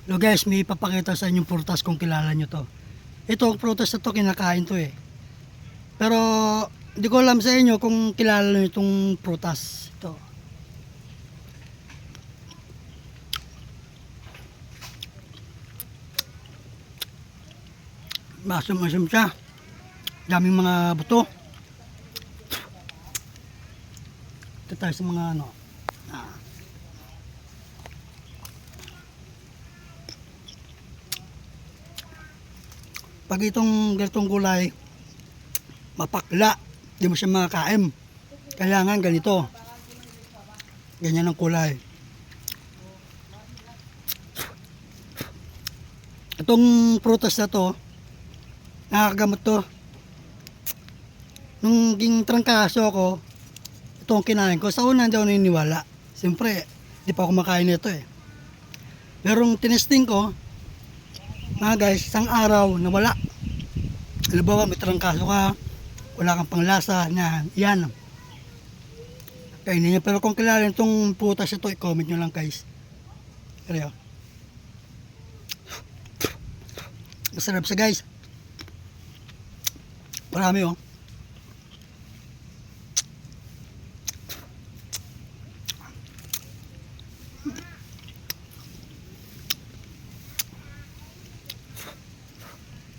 So guys, may ipapakita sa inyong prutas kung kilala nyo to. Itong prutas na to, kinakain to eh. Pero, hindi ko alam sa inyo kung kilala nyo itong prutas. Ito. Masum-masum siya. Daming mga buto. Ito tayo sa mga ano. Pag itong ganitong gulay, mapakla, di mo siya makakain. Kailangan ganito. Ganyan ang kulay. Itong prutas na to, nakakagamot to. Nung ging trangkaso ako, ito ang kinain ko. Sa una hindi ako naniniwala. Siyempre, di pa ako makain nito eh. Pero nung tinesting ko, mga guys, isang araw nawala. Halimbawa, may trangkaso ka, wala kang panglasa, yan. Kainin niya. Pero kung kilala itong prutas ito, i-comment nyo lang guys. Pero masarap siya guys. Marami oh.